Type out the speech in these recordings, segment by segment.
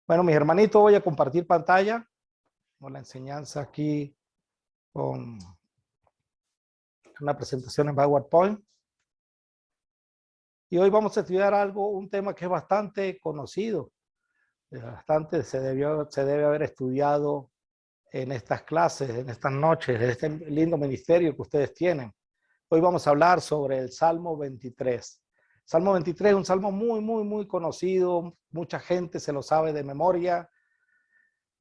Bueno, mis hermanitos, voy a compartir pantalla con la enseñanza aquí con una presentación en PowerPoint. Y hoy vamos a estudiar un tema que es bastante conocido, bastante se debe haber estudiado en estas clases, en estas noches, en este lindo ministerio que ustedes tienen. Hoy vamos a hablar sobre el Salmo 23. Salmo 23 es un salmo muy conocido, mucha gente se lo sabe de memoria,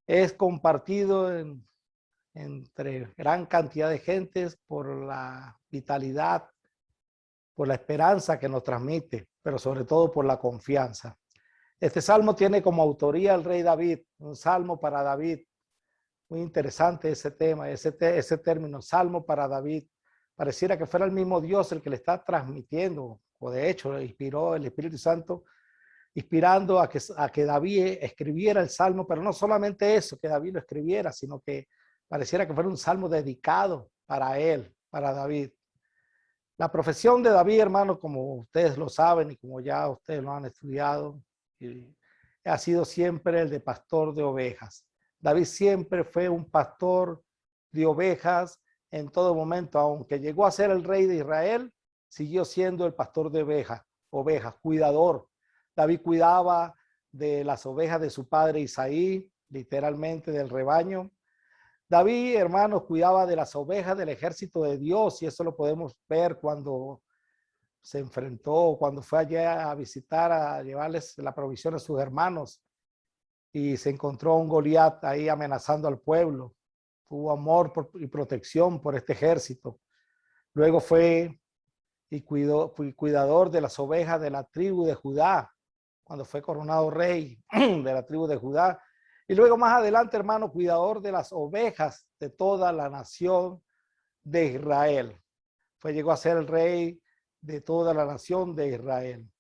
es compartido entre gran cantidad de gentes por la vitalidad, por la esperanza que nos transmite, pero sobre todo por la confianza. Este salmo tiene como autoría el rey David, un salmo para David. Muy interesante ese tema, ese término, salmo para David. Pareciera que fuera el mismo Dios el que le está transmitiendo, o de hecho inspiró el Espíritu Santo, inspirando a que David escribiera el salmo, pero no solamente eso, que David lo escribiera, sino que pareciera que fuera un salmo dedicado para él, para David. La profesión de David, hermano, como ustedes lo saben y como ya ustedes lo han estudiado, ha sido siempre el de pastor de ovejas. David siempre fue un pastor de ovejas en todo momento, aunque llegó a ser el rey de Israel, siguió siendo el pastor de ovejas, cuidador. David cuidaba de las ovejas de su padre Isaí, literalmente del rebaño. David, hermanos, cuidaba de las ovejas del ejército de Dios, y eso lo podemos ver cuando se enfrentó, cuando fue allá a visitar, a llevarles la provisión a sus hermanos, y se encontró un Goliat ahí amenazando al pueblo. Tuvo amor y protección por este ejército. Luego fue cuidador de las ovejas de la tribu de Judá, cuando fue coronado rey de la tribu de Judá. Y luego más adelante, hermano, cuidador de las ovejas de toda la nación de Israel. Llegó a ser el rey de toda la nación de Israel.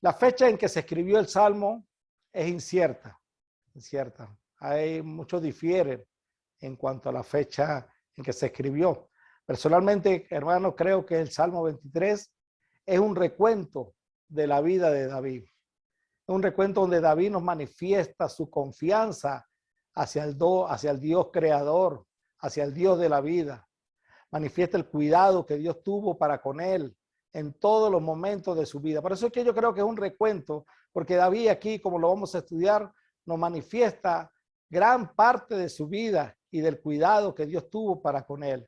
La fecha en que se escribió el Salmo es incierta. Hay muchos difieren en cuanto a la fecha en que se escribió. Personalmente, hermano, creo que el Salmo 23 es un recuento de la vida de David. Es un recuento donde David nos manifiesta su confianza hacia el Dios creador, hacia el Dios de la vida. Manifiesta el cuidado que Dios tuvo para con él en todos los momentos de su vida. Por eso es que yo creo que es un recuento, porque David aquí, como lo vamos a estudiar, nos manifiesta gran parte de su vida y del cuidado que Dios tuvo para con él.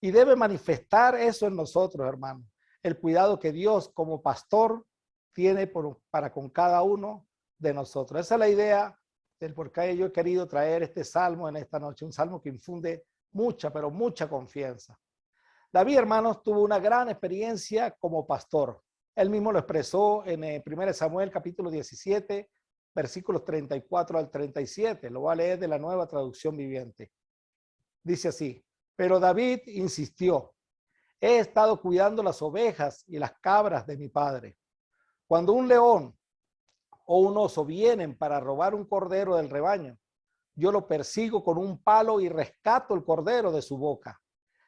Y debe manifestar eso en nosotros, hermanos. El cuidado que Dios como pastor tiene para con cada uno de nosotros. Esa es la idea del por qué yo he querido traer este salmo en esta noche, un salmo que infunde mucha, pero mucha confianza. David, hermanos, tuvo una gran experiencia como pastor. Él mismo lo expresó en 1 Samuel capítulo 17, versículos 34 al 37. Lo voy a leer de la Nueva Traducción Viviente. Dice así: pero David insistió: he estado cuidando las ovejas y las cabras de mi padre. Cuando un león o un oso vienen para robar un cordero del rebaño, yo lo persigo con un palo y rescato el cordero de su boca.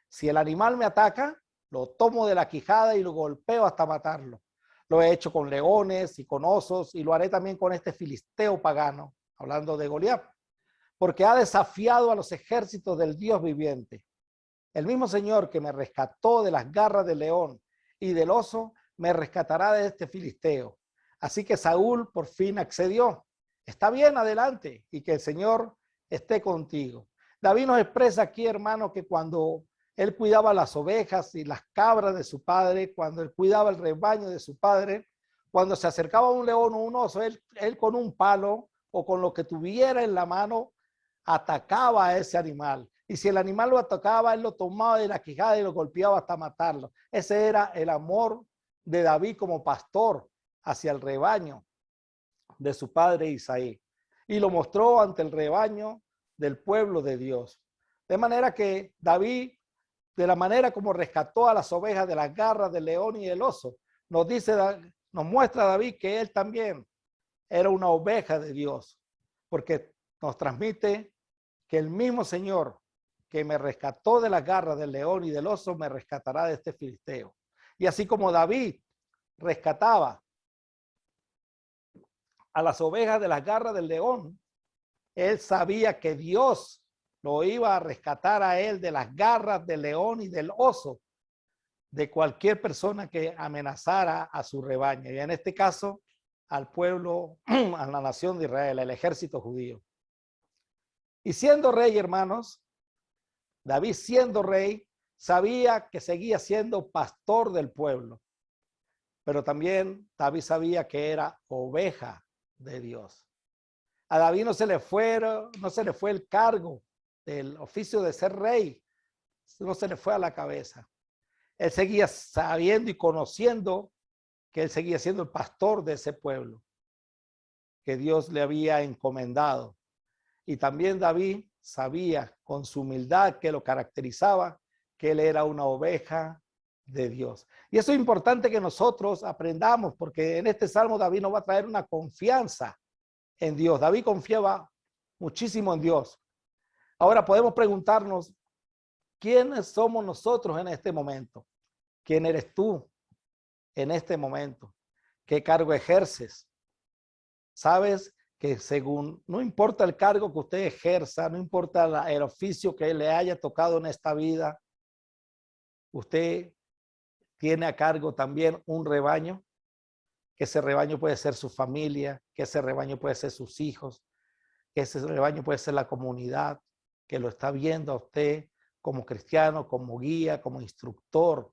Si el animal me ataca, lo tomo de la quijada y lo golpeo hasta matarlo. Lo he hecho con leones y con osos, y lo haré también con este filisteo pagano, hablando de Goliat, porque ha desafiado a los ejércitos del Dios viviente. El mismo Señor que me rescató de las garras del león y del oso, me rescatará de este filisteo. Así que Saúl por fin accedió. Está bien, adelante, y que el Señor esté contigo. David nos expresa aquí, hermano, que cuando él cuidaba las ovejas y las cabras de su padre, cuando él cuidaba el rebaño de su padre, cuando se acercaba un león o un oso, él con un palo o con lo que tuviera en la mano, atacaba a ese animal. Y si el animal lo atacaba, él lo tomaba de la quijada y lo golpeaba hasta matarlo. Ese era el amor de David como pastor hacia el rebaño de su padre Isaí. Y lo mostró ante el rebaño del pueblo de Dios. De manera que David, de la manera como rescató a las ovejas de las garras del león y el oso, nos muestra David que él también era una oveja de Dios, porque nos transmite que el mismo Señor que me rescató de las garras del león y del oso, me rescatará de este filisteo. Y así como David rescataba a las ovejas de las garras del león, él sabía que Dios lo iba a rescatar a él de las garras del león y del oso, de cualquier persona que amenazara a su rebaño. Y en este caso, al pueblo, a la nación de Israel, al ejército judío. Y siendo rey, hermanos, David siendo rey, sabía que seguía siendo pastor del pueblo. Pero también David sabía que era oveja de Dios. A David no se le fue el cargo del oficio de ser rey, no se le fue a la cabeza. Él seguía sabiendo y conociendo que él seguía siendo el pastor de ese pueblo que Dios le había encomendado. Y también David sabía con su humildad que lo caracterizaba, que él era una oveja de Dios. Y eso es importante que nosotros aprendamos, porque en este salmo David nos va a traer una confianza en Dios. David confiaba muchísimo en Dios. Ahora podemos preguntarnos, ¿quiénes somos nosotros en este momento? ¿Quién eres tú en este momento? ¿Qué cargo ejerces? ¿Sabes? Que según, no importa el cargo que usted ejerza, no importa el oficio que le haya tocado en esta vida, usted tiene a cargo también un rebaño, que ese rebaño puede ser su familia, que ese rebaño puede ser sus hijos, que ese rebaño puede ser la comunidad que lo está viendo a usted como cristiano, como guía, como instructor.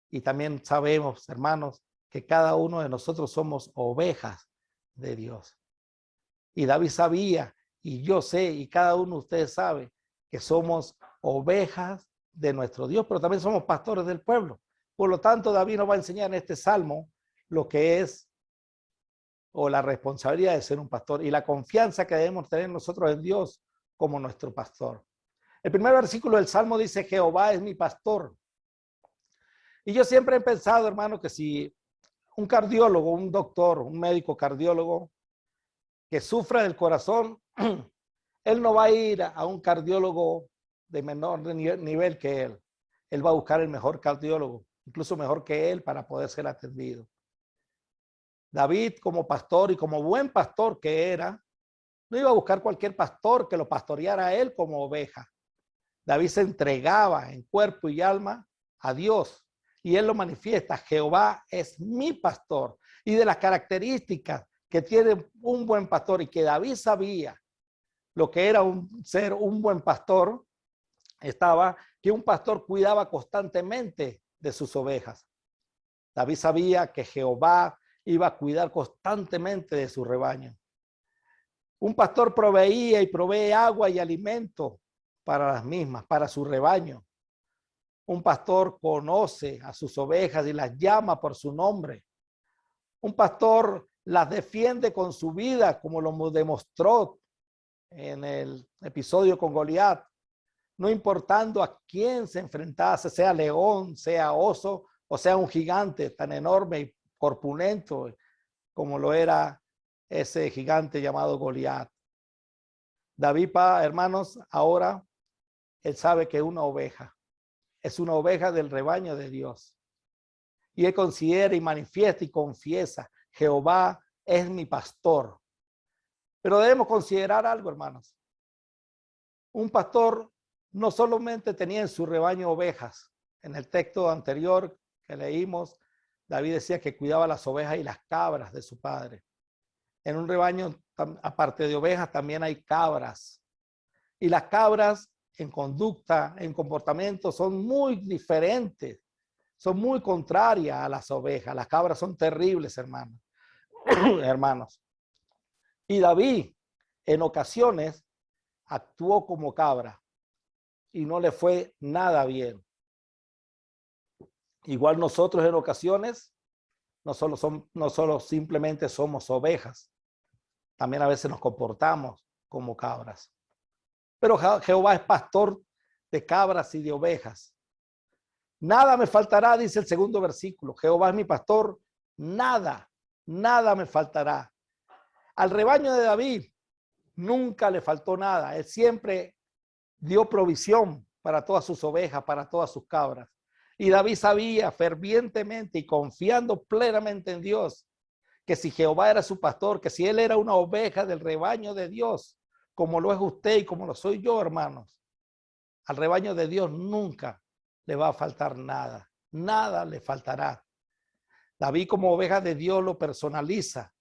Y también sabemos, hermanos, que cada uno de nosotros somos ovejas de Dios. Y David sabía, y yo sé, y cada uno de ustedes sabe, que somos ovejas de nuestro Dios, pero también somos pastores del pueblo. Por lo tanto, David nos va a enseñar en este salmo lo que es o la responsabilidad de ser un pastor y la confianza que debemos tener nosotros en Dios como nuestro pastor. El primer versículo del salmo dice, Jehová es mi pastor. Y yo siempre he pensado, hermano, que si un cardiólogo, un doctor, un médico cardiólogo que sufra del corazón, él no va a ir a un cardiólogo de menor nivel que él. Él va a buscar el mejor cardiólogo, incluso mejor que él para poder ser atendido. David, como pastor y como buen pastor que era, no iba a buscar cualquier pastor que lo pastoreara a él como oveja. David se entregaba en cuerpo y alma a Dios. Y él lo manifiesta, Jehová es mi pastor. Y de las características que tiene un buen pastor y que David sabía lo que era ser un buen pastor, estaba que un pastor cuidaba constantemente de sus ovejas. David sabía que Jehová iba a cuidar constantemente de su rebaño. Un pastor proveía y provee agua y alimento para las mismas, para su rebaño. Un pastor conoce a sus ovejas y las llama por su nombre. Un pastor las defiende con su vida, como lo demostró en el episodio con Goliat, no importando a quién se enfrentase, sea león, sea oso o sea un gigante tan enorme y corpulento como lo era ese gigante llamado Goliat. David, hermanos, ahora él sabe que es una oveja del rebaño de Dios. Y él considera y manifiesta y confiesa, Jehová es mi pastor. Pero debemos considerar algo, hermanos. Un pastor no solamente tenía en su rebaño ovejas. En el texto anterior que leímos, David decía que cuidaba las ovejas y las cabras de su padre. En un rebaño, aparte de ovejas, también hay cabras. Y las cabras en conducta, en comportamiento, son muy diferentes. Son muy contrarias a las ovejas. Las cabras son terribles, hermanos. hermanos. Y David, en ocasiones, actuó como cabra y no le fue nada bien. Igual nosotros en ocasiones, no solo simplemente somos ovejas, también a veces nos comportamos como cabras. Pero Jehová es pastor de cabras y de ovejas. Nada me faltará, dice el segundo versículo. Jehová es mi pastor, nada me faltará. Al rebaño de David nunca le faltó nada. Él siempre dio provisión para todas sus ovejas, para todas sus cabras. Y David sabía fervientemente y confiando plenamente en Dios que si Jehová era su pastor, que si él era una oveja del rebaño de Dios, como lo es usted y como lo soy yo, hermanos, al rebaño de Dios nunca le va a faltar nada, nada le faltará. David como oveja de Dios lo personaliza.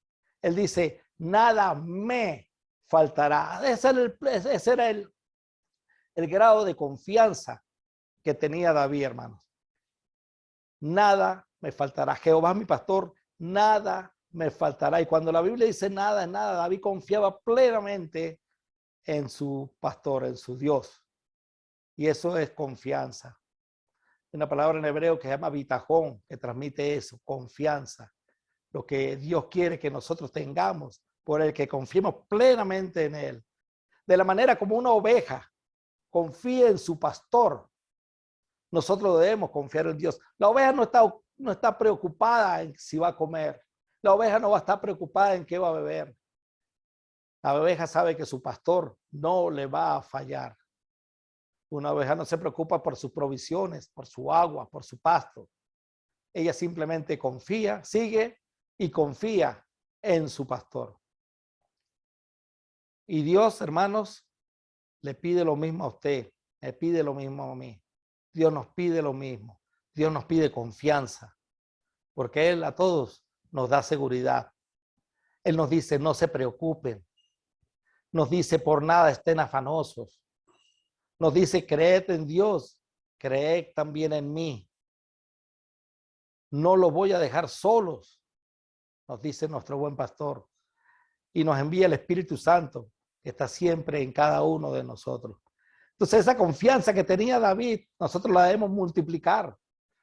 Él dice, nada me faltará. Ese era el grado de confianza que tenía David, hermanos. Nada me faltará. Jehová es mi pastor, nada me faltará. Y cuando la Biblia dice nada, nada, David confiaba plenamente en su pastor, en su Dios. Y eso es confianza. Una palabra en hebreo que se llama bitajón, que transmite eso, confianza. Lo que Dios quiere que nosotros tengamos, por el que confiemos plenamente en Él. De la manera como una oveja confía en su pastor, nosotros debemos confiar en Dios. La oveja no está preocupada en si va a comer. La oveja no va a estar preocupada en qué va a beber. La oveja sabe que su pastor no le va a fallar. Una oveja no se preocupa por sus provisiones, por su agua, por su pasto. Ella simplemente confía, sigue y confía en su pastor. Y Dios, hermanos, le pide lo mismo a usted, le pide lo mismo a mí. Dios nos pide lo mismo. Dios nos pide confianza, porque Él a todos nos da seguridad. Él nos dice, no se preocupen. Nos dice, por nada estén afanosos. Nos dice, creed en Dios, creed también en mí. No los voy a dejar solos, nos dice nuestro buen pastor. Y nos envía el Espíritu Santo, que está siempre en cada uno de nosotros. Entonces esa confianza que tenía David, nosotros la debemos multiplicar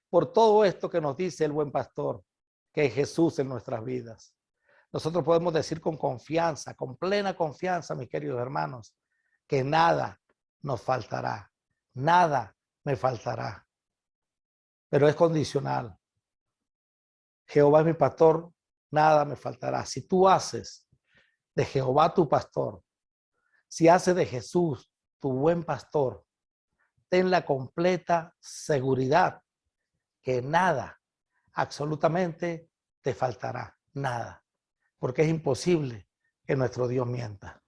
por todo esto que nos dice el buen pastor, que es Jesús en nuestras vidas. Nosotros podemos decir con confianza, con plena confianza, mis queridos hermanos, que nada nos faltará, nada me faltará. Pero es condicional. Jehová es mi pastor, nada me faltará. Si tú haces de Jehová tu pastor, si haces de Jesús tu buen pastor, ten la completa seguridad que nada, absolutamente te faltará, nada, porque es imposible que nuestro Dios mienta.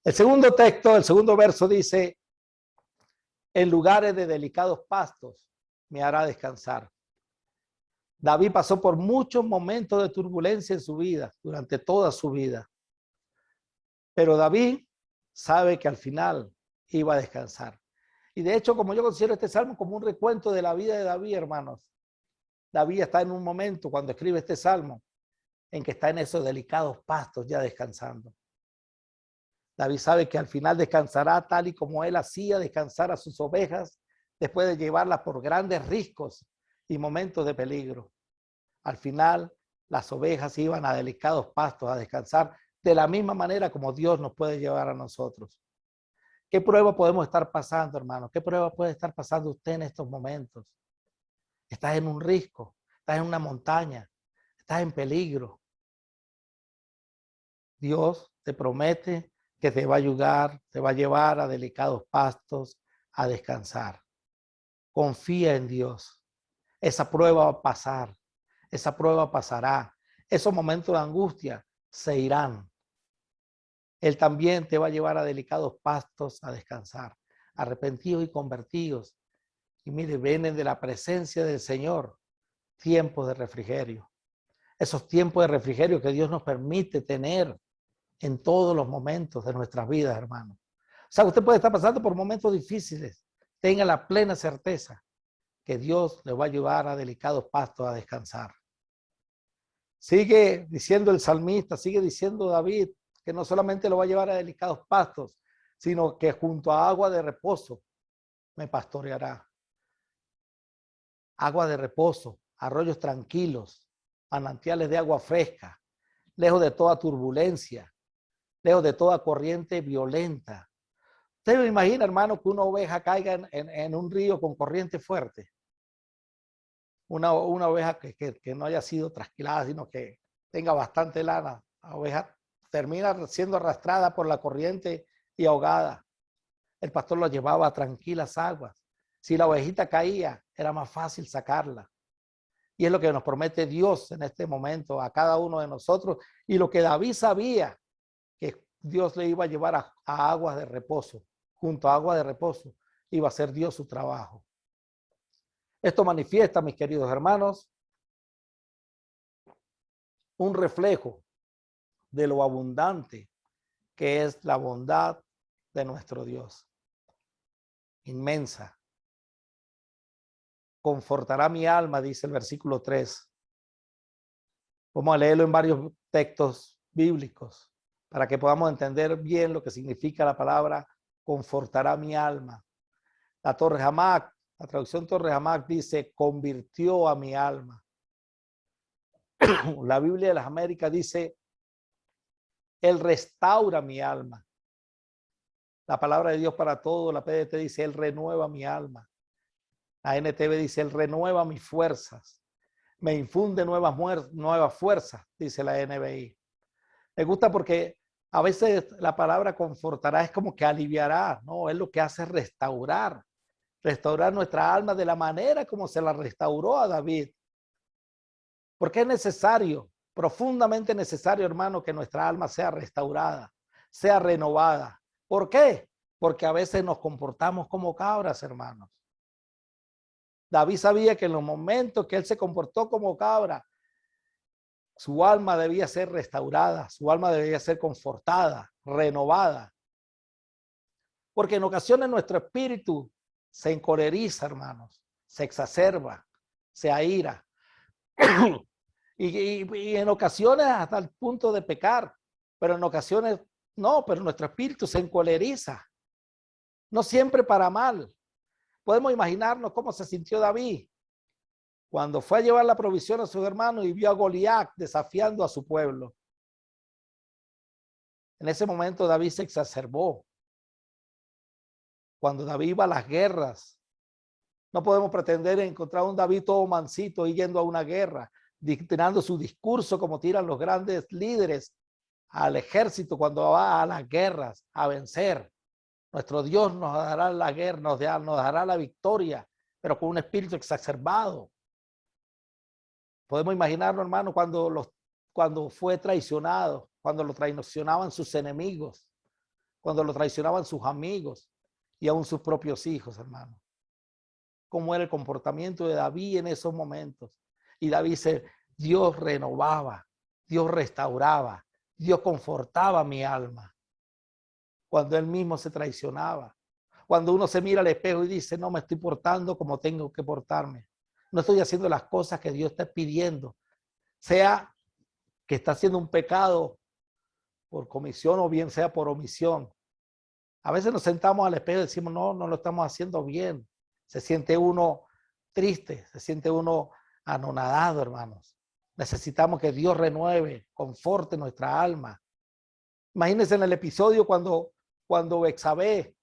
El segundo texto, el segundo verso dice, en lugares de delicados pastos me hará descansar. David pasó por muchos momentos de turbulencia en su vida, durante toda su vida. Pero David sabe que al final iba a descansar. Y de hecho, como yo considero este salmo como un recuento de la vida de David, hermanos. David está en un momento cuando escribe este salmo en que está en esos delicados pastos ya descansando. David sabe que al final descansará tal y como él hacía descansar a sus ovejas después de llevarlas por grandes riscos y momentos de peligro. Al final, las ovejas iban a delicados pastos a descansar de la misma manera como Dios nos puede llevar a nosotros. ¿Qué prueba podemos estar pasando, hermano? ¿Qué prueba puede estar pasando usted en estos momentos? Estás en un risco, estás en una montaña, estás en peligro. Dios te promete que te va a ayudar, te va a llevar a delicados pastos a descansar. Confía en Dios. Esa prueba va a pasar. Esa prueba pasará. Esos momentos de angustia se irán. Él también te va a llevar a delicados pastos a descansar. Arrepentidos y convertidos. Y mire, vienen de la presencia del Señor tiempos de refrigerio. Esos tiempos de refrigerio que Dios nos permite tener en todos los momentos de nuestras vidas, hermanos. O sea, usted puede estar pasando por momentos difíciles. Tenga la plena certeza que Dios le va a llevar a delicados pastos a descansar. Sigue diciendo el salmista, sigue diciendo David, que no solamente lo va a llevar a delicados pastos, sino que junto a agua de reposo me pastoreará. Agua de reposo, arroyos tranquilos, manantiales de agua fresca, lejos de toda turbulencia, lejos de toda corriente violenta. Usted me imagina, hermano, que una oveja caiga en un río con corriente fuerte. Una oveja que no haya sido trasquilada, sino que tenga bastante lana. La oveja termina siendo arrastrada por la corriente y ahogada. El pastor la llevaba a tranquilas aguas. Si la ovejita caía, era más fácil sacarla. Y es lo que nos promete Dios en este momento a cada uno de nosotros. Y lo que David sabía, que Dios le iba a llevar a aguas de reposo, junto a aguas de reposo, iba a hacer Dios su trabajo. Esto manifiesta, mis queridos hermanos, un reflejo de lo abundante que es la bondad de nuestro Dios. Inmensa. Confortará mi alma, dice el versículo 3. Vamos a leerlo en varios textos bíblicos para que podamos entender bien lo que significa la palabra confortará mi alma. La Torre Hamac, la traducción Torre Hamac dice convirtió a mi alma. La Biblia de las Américas dice Él restaura mi alma. La palabra de Dios para todo, la PDT dice Él renueva mi alma. La NTV dice Él renueva mis fuerzas. Me infunde nuevas fuerzas, dice la NBI. Me gusta porque a veces la palabra confortará es como que aliviará, ¿no? Es lo que hace restaurar nuestra alma de la manera como se la restauró a David. Porque es necesario, profundamente necesario, hermano, que nuestra alma sea restaurada, sea renovada. ¿Por qué? Porque a veces nos comportamos como cabras, hermanos. David sabía que en los momentos que él se comportó como cabra, su alma debía ser restaurada, su alma debía ser confortada, renovada. Porque en ocasiones nuestro espíritu se encoleriza, hermanos, se exacerba, se aira. y en ocasiones hasta el punto de pecar, pero en ocasiones no, pero nuestro espíritu se encoleriza. No siempre para mal. Podemos imaginarnos cómo se sintió David cuando fue a llevar la provisión a sus hermanos y vio a Goliat desafiando a su pueblo. En ese momento David se exacerbó. Cuando David iba a las guerras, no podemos pretender encontrar un David todo mansito y yendo a una guerra, tirando su discurso como tiran los grandes líderes al ejército cuando va a las guerras a vencer. Nuestro Dios nos dará la guerra, nos dará la victoria, pero con un espíritu exacerbado. Podemos imaginarlo, hermano, cuando fue traicionado, cuando lo traicionaban sus enemigos, cuando lo traicionaban sus amigos y aún sus propios hijos, hermano. Cómo era el comportamiento de David en esos momentos. Y David dice, Dios renovaba, Dios restauraba, Dios confortaba mi alma. Cuando él mismo se traicionaba. Cuando uno se mira al espejo y dice, no me estoy portando como tengo que portarme. No estoy haciendo las cosas que Dios está pidiendo. Sea que está haciendo un pecado por comisión o bien sea por omisión. A veces nos sentamos al espejo y decimos, no, no lo estamos haciendo bien. Se siente uno triste, se siente uno anonadado, hermanos. Necesitamos que Dios renueve, conforte nuestra alma. Imagínense en el episodio cuando Betsabé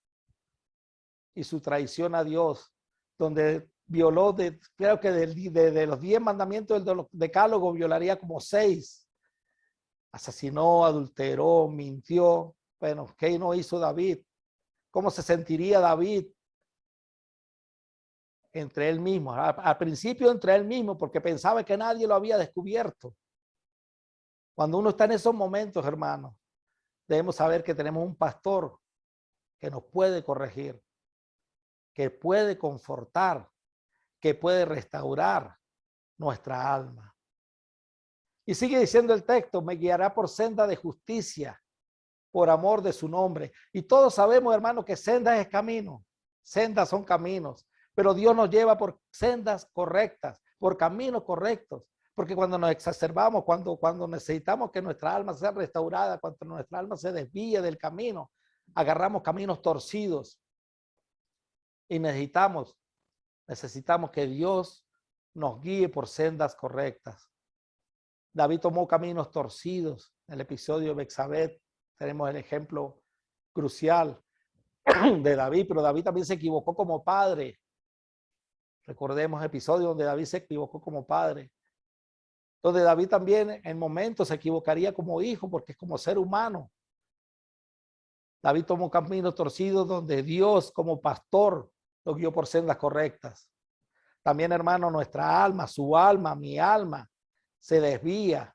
y su traición a Dios, donde violó, creo que de los 10 mandamientos del decálogo, violaría como 6. Asesinó, adulteró, mintió. Bueno, ¿qué no hizo David? ¿Cómo se sentiría David entre él mismo? Al principio entre él mismo, porque pensaba que nadie lo había descubierto. Cuando uno está en esos momentos, hermanos, debemos saber que tenemos un pastor que nos puede corregir, que puede confortar, que puede restaurar nuestra alma. Y sigue diciendo el texto, me guiará por senda de justicia, por amor de su nombre. Y todos sabemos, hermano, que senda es camino, sendas son caminos, pero Dios nos lleva por sendas correctas, por caminos correctos. Porque cuando nos exacerbamos, cuando necesitamos que nuestra alma sea restaurada, cuando nuestra alma se desvíe del camino, agarramos caminos torcidos. Y necesitamos que Dios nos guíe por sendas correctas. David tomó caminos torcidos. En el episodio de Betsabé tenemos el ejemplo crucial de David, pero David también se equivocó como padre. Recordemos el episodio donde David se equivocó como padre. Donde David también en momentos se equivocaría como hijo, porque es como ser humano. David tomó caminos torcidos donde Dios como pastor lo guió por sendas correctas. También, hermano, nuestra alma, su alma, mi alma, se desvía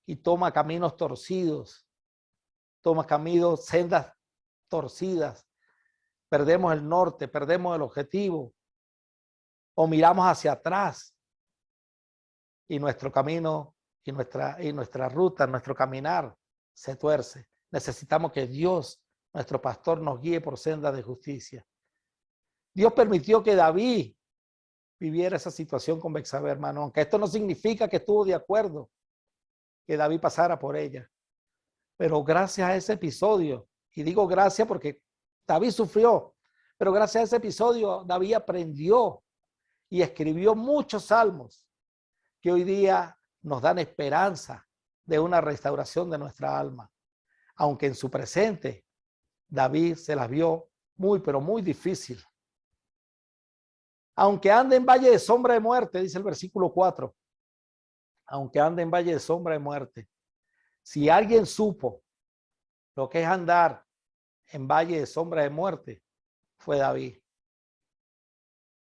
y toma caminos torcidos, toma caminos, sendas torcidas. Perdemos el norte, perdemos el objetivo o miramos hacia atrás y nuestro camino y nuestra ruta, nuestro caminar se tuerce. Necesitamos que Dios, nuestro pastor, nos guíe por sendas de justicia. Dios permitió que David viviera esa situación con Betsabé, hermano, aunque esto no significa que estuvo de acuerdo que David pasara por ella. Pero gracias a ese episodio, y digo gracias porque David sufrió, pero gracias a ese episodio David aprendió y escribió muchos salmos que hoy día nos dan esperanza de una restauración de nuestra alma. Aunque en su presente David se las vio muy, pero muy difícil. Aunque ande en valle de sombra de muerte, dice el versículo 4. Aunque ande en valle de sombra de muerte. Si alguien supo lo que es andar en valle de sombra de muerte, fue David.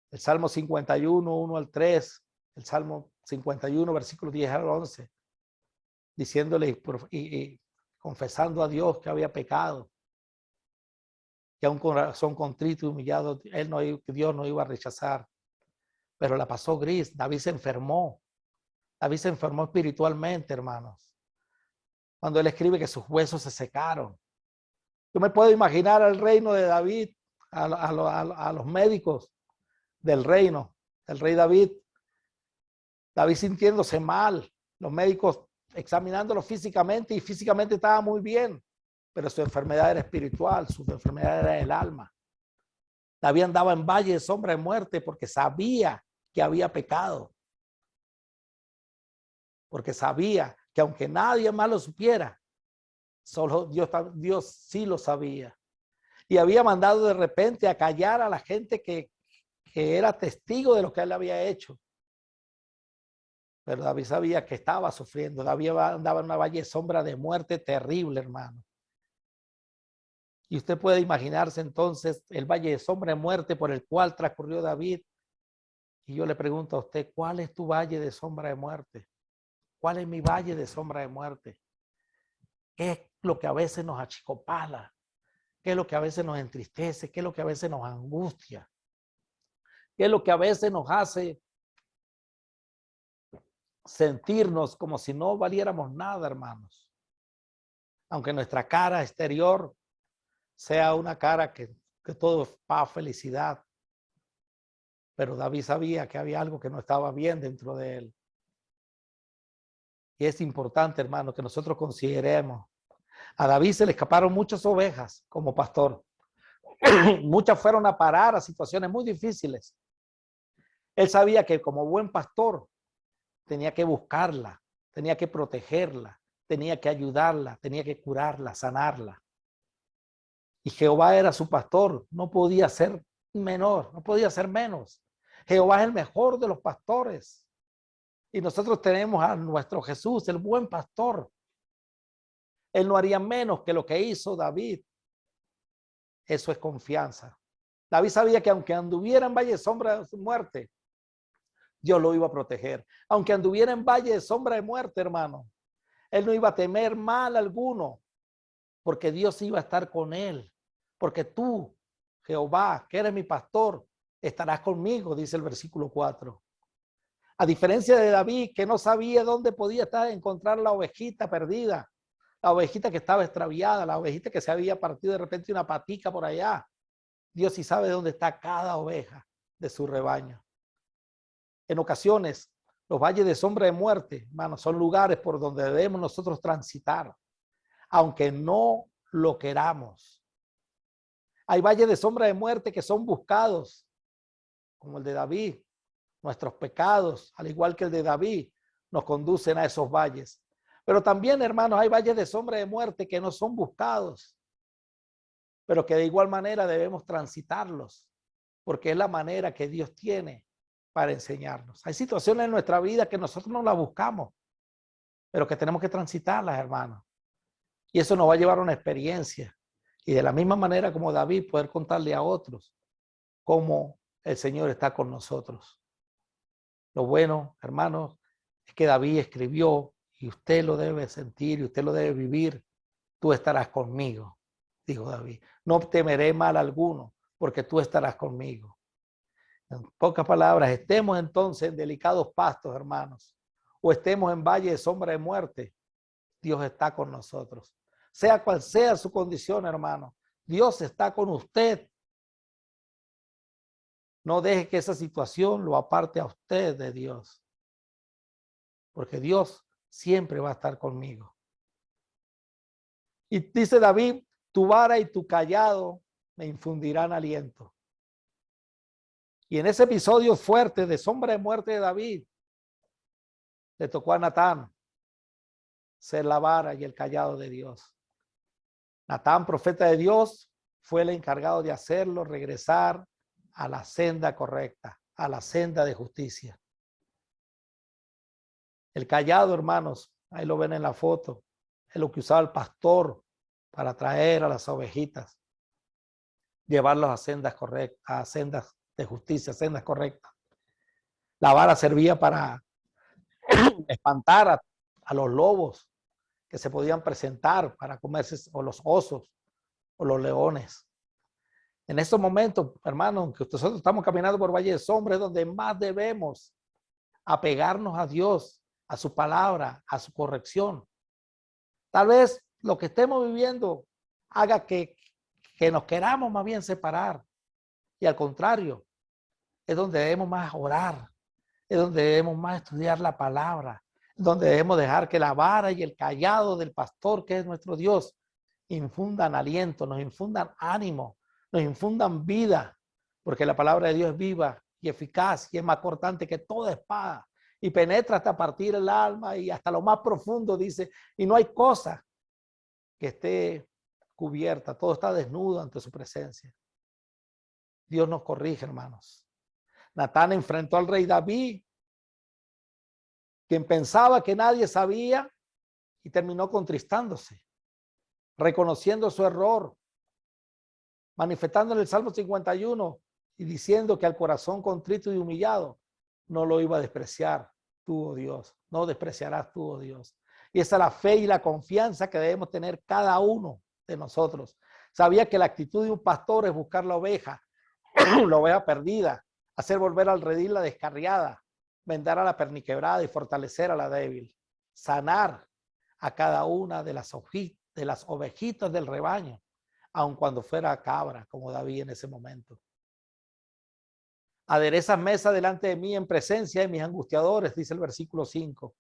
El Salmo 51, 1 al 3, el Salmo 51, versículos 10 al 11, diciéndole y confesando a Dios que había pecado, que a un corazón contrito y humillado, Dios no iba a rechazar. Pero la pasó gris. David se enfermó. David se enfermó espiritualmente, hermanos. Cuando él escribe que sus huesos se secaron. Yo me puedo imaginar al reino de David, a los médicos del reino, del rey David. David sintiéndose mal. Los médicos examinándolo físicamente y físicamente estaba muy bien. Pero su enfermedad era espiritual, su enfermedad era el alma. David andaba en valle de sombra de muerte porque sabía que había pecado. Porque sabía que aunque nadie más lo supiera, solo Dios sí lo sabía. Y había mandado de repente a callar a la gente que era testigo de lo que él había hecho. Pero David sabía que estaba sufriendo. David andaba en una valle de sombra de muerte terrible, hermano. Y usted puede imaginarse entonces el valle de sombra de muerte por el cual transcurrió David. Y yo le pregunto a usted, ¿cuál es tu valle de sombra de muerte? ¿Cuál es mi valle de sombra de muerte? ¿Qué es lo que a veces nos achicopala? ¿Qué es lo que a veces nos entristece? ¿Qué es lo que a veces nos angustia? ¿Qué es lo que a veces nos hace sentirnos como si no valiéramos nada, hermanos? Aunque nuestra cara exterior sea una cara que todo es paz, felicidad. Pero David sabía que había algo que no estaba bien dentro de él. Y es importante, hermano, que nosotros consideremos. A David se le escaparon muchas ovejas como pastor. Muchas fueron a parar a situaciones muy difíciles. Él sabía que como buen pastor tenía que buscarla, tenía que protegerla, tenía que ayudarla, tenía que curarla, sanarla. Y Jehová era su pastor, no podía ser menor, no podía ser menos. Jehová es el mejor de los pastores. Y nosotros tenemos a nuestro Jesús, el buen pastor. Él no haría menos que lo que hizo David. Eso es confianza. David sabía que aunque anduviera en valle de sombra de muerte, Dios lo iba a proteger. Aunque anduviera en valle de sombra de muerte, hermano, él no iba a temer mal alguno, porque Dios iba a estar con él. Porque tú, Jehová, que eres mi pastor, estarás conmigo, dice el versículo 4. A diferencia de David, que no sabía dónde podía encontrar la ovejita perdida, la ovejita que estaba extraviada, la ovejita que se había partido de repente una patica por allá. Dios sí sabe dónde está cada oveja de su rebaño. En ocasiones, los valles de sombra de muerte, hermano, son lugares por donde debemos nosotros transitar, aunque no lo queramos. Hay valles de sombra de muerte que son buscados, como el de David. Nuestros pecados, al igual que el de David, nos conducen a esos valles. Pero también, hermanos, hay valles de sombra de muerte que no son buscados, pero que de igual manera debemos transitarlos, porque es la manera que Dios tiene para enseñarnos. Hay situaciones en nuestra vida que nosotros no las buscamos, pero que tenemos que transitarlas, hermanos. Y eso nos va a llevar a una experiencia. Y de la misma manera como David, poder contarle a otros cómo el Señor está con nosotros. Lo bueno, hermanos, es que David escribió, y usted lo debe sentir y usted lo debe vivir. Tú estarás conmigo, dijo David. No temeré mal alguno, porque tú estarás conmigo. En pocas palabras, estemos entonces en delicados pastos, hermanos, o estemos en valle de sombra de muerte, Dios está con nosotros. Sea cual sea su condición, hermano, Dios está con usted. No deje que esa situación lo aparte a usted de Dios, porque Dios siempre va a estar conmigo. Y dice David, tu vara y tu cayado me infundirán aliento. Y en ese episodio fuerte de sombra de muerte de David, le tocó a Natán ser la vara y el cayado de Dios. Natán, profeta de Dios, fue el encargado de hacerlo regresar a la senda correcta, a la senda de justicia. El cayado, hermanos, ahí lo ven en la foto, es lo que usaba el pastor para traer a las ovejitas, llevarlos a sendas correctas, a sendas de justicia, sendas correctas. La vara servía para espantar a los lobos que se podían presentar para comerse, o los osos, o los leones. En estos momentos, hermanos, que nosotros estamos caminando por Valle de Sombra, es donde más debemos apegarnos a Dios, a su palabra, a su corrección. Tal vez lo que estemos viviendo haga que nos queramos más bien separar. Y al contrario, es donde debemos más orar, es donde debemos más estudiar la palabra, es donde debemos dejar que la vara y el cayado del pastor, que es nuestro Dios, infundan aliento, nos infundan ánimo, nos infundan vida, porque la palabra de Dios es viva y eficaz y es más cortante que toda espada y penetra hasta partir el alma y hasta lo más profundo, dice, y no hay cosa que esté cubierta, todo está desnudo ante su presencia. Dios nos corrige, hermanos. Natán enfrentó al rey David, quien pensaba que nadie sabía, y terminó contristándose, reconociendo su error, manifestando en el Salmo 51 y diciendo que al corazón contrito y humillado no lo iba a despreciar tú, oh Dios, no despreciarás tú, oh Dios. Y esa es la fe y la confianza que debemos tener cada uno de nosotros. Sabía que la actitud de un pastor es buscar la oveja perdida, hacer volver al redil la descarriada, vendar a la perniquebrada y fortalecer a la débil, sanar a cada una de las ovejitas del rebaño, aun cuando fuera cabra, como David en ese momento. Aderezas mesa delante de mí en presencia de mis angustiadores, dice el versículo 5.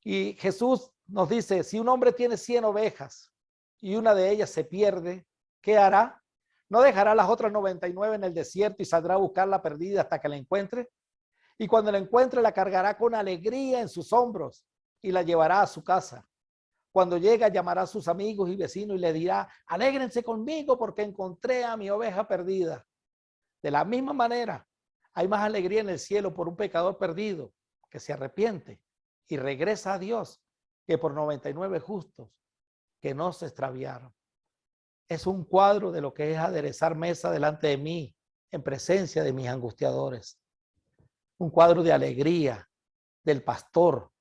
Y Jesús nos dice, si un hombre tiene 100 ovejas y una de ellas se pierde, ¿qué hará? ¿No dejará las otras 99 en el desierto y saldrá a buscar la perdida hasta que la encuentre? Y cuando la encuentre, la cargará con alegría en sus hombros y la llevará a su casa. Cuando llega, llamará a sus amigos y vecinos y le dirá, alégrense conmigo porque encontré a mi oveja perdida. De la misma manera, hay más alegría en el cielo por un pecador perdido que se arrepiente y regresa a Dios que por 99 justos que no se extraviaron. Es un cuadro de lo que es aderezar mesa delante de mí en presencia de mis angustiadores. Un cuadro de alegría del pastor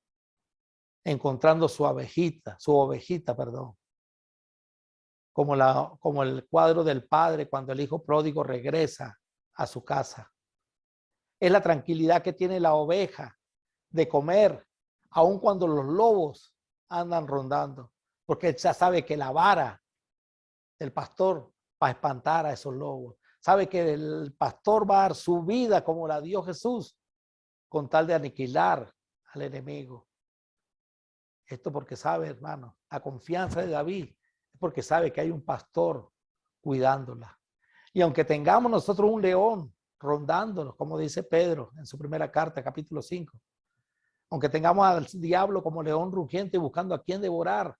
encontrando su ovejita, como el cuadro del padre cuando el hijo pródigo regresa a su casa. Es la tranquilidad que tiene la oveja de comer, aun cuando los lobos andan rondando, porque él ya sabe que la vara del pastor va a espantar a esos lobos. Sabe que el pastor va a dar su vida como la dio Jesús con tal de aniquilar al enemigo. Esto porque sabe, hermano, la confianza de David es porque sabe que hay un pastor cuidándola. Y aunque tengamos nosotros un león rondándonos, como dice Pedro en su primera carta, capítulo 5, aunque tengamos al diablo como león rugiente buscando a quien devorar,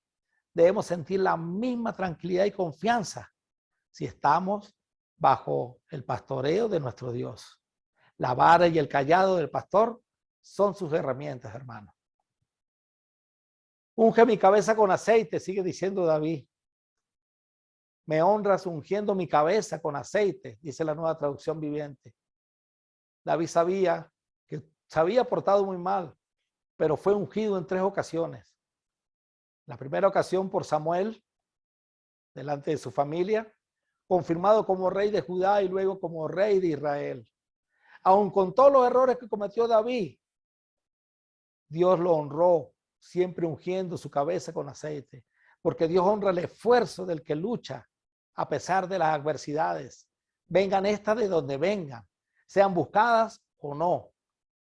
debemos sentir la misma tranquilidad y confianza si estamos bajo el pastoreo de nuestro Dios. La vara y el cayado del pastor son sus herramientas, hermano. Unge mi cabeza con aceite, sigue diciendo David. Me honras ungiendo mi cabeza con aceite, dice la Nueva Traducción Viviente. David sabía que se había portado muy mal, pero fue ungido en 3 ocasiones. La primera ocasión por Samuel, delante de su familia, confirmado como rey de Judá y luego como rey de Israel. Aun con todos los errores que cometió David, Dios lo honró, siempre ungiendo su cabeza con aceite, porque Dios honra el esfuerzo del que lucha a pesar de las adversidades. Vengan estas de donde vengan, sean buscadas o no.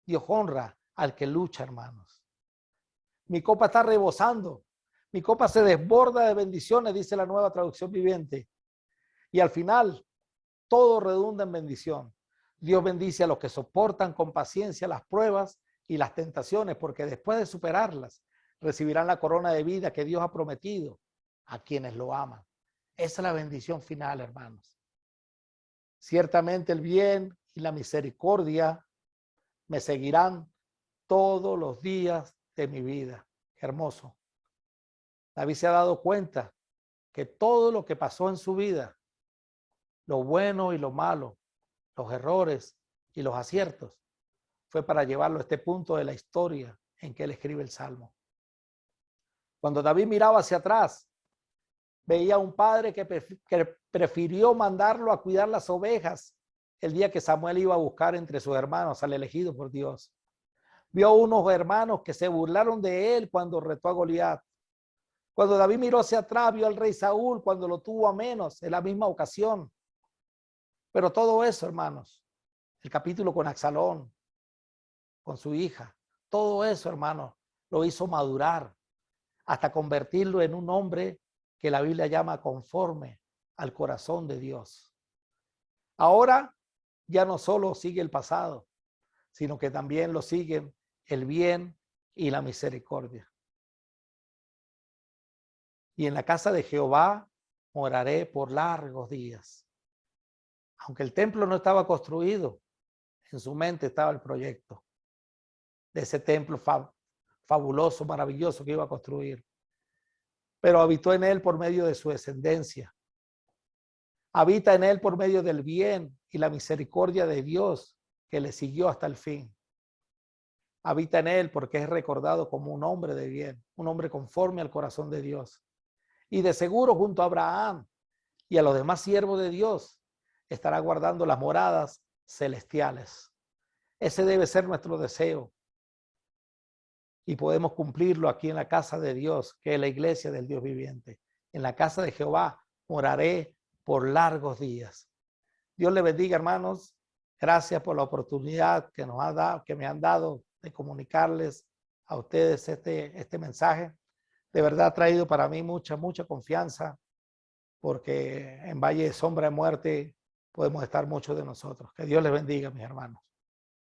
Dios honra al que lucha, hermanos. Mi copa está rebosando. Mi copa se desborda de bendiciones, dice la Nueva Traducción Viviente. Y al final, todo redunda en bendición. Dios bendice a los que soportan con paciencia las pruebas y las tentaciones, porque después de superarlas, recibirán la corona de vida que Dios ha prometido a quienes lo aman. Esa es la bendición final, hermanos. Ciertamente el bien y la misericordia me seguirán todos los días de mi vida. Qué hermoso. David se ha dado cuenta que todo lo que pasó en su vida, lo bueno y lo malo, los errores y los aciertos, fue para llevarlo a este punto de la historia en que él escribe el Salmo. Cuando David miraba hacia atrás, veía a un padre que prefirió mandarlo a cuidar las ovejas el día que Samuel iba a buscar entre sus hermanos al elegido por Dios. Vio a unos hermanos que se burlaron de él cuando retó a Goliat. Cuando David miró hacia atrás, vio al rey Saúl cuando lo tuvo a menos en la misma ocasión. Pero todo eso, hermanos, el capítulo con Absalón, con su hija, todo eso, hermanos, lo hizo madurar hasta convertirlo en un hombre que la Biblia llama conforme al corazón de Dios. Ahora ya no solo sigue el pasado, sino que también lo siguen el bien y la misericordia. Y en la casa de Jehová moraré por largos días. Aunque el templo no estaba construido, en su mente estaba el proyecto de ese templo fabuloso, maravilloso que iba a construir. Pero habitó en él por medio de su descendencia. Habita en él por medio del bien y la misericordia de Dios que le siguió hasta el fin. Habita en él porque es recordado como un hombre de bien, un hombre conforme al corazón de Dios. Y de seguro junto a Abraham y a los demás siervos de Dios estará guardando las moradas celestiales. Ese debe ser nuestro deseo. Y podemos cumplirlo aquí en la casa de Dios, que es la iglesia del Dios viviente. En la casa de Jehová moraré por largos días. Dios le bendiga, hermanos. Gracias por la oportunidad que nos ha dado, que me han dado de comunicarles a ustedes este mensaje. De verdad ha traído para mí mucha confianza, porque en Valle de Sombra de Muerte podemos estar muchos de nosotros. Que Dios les bendiga, mis hermanos.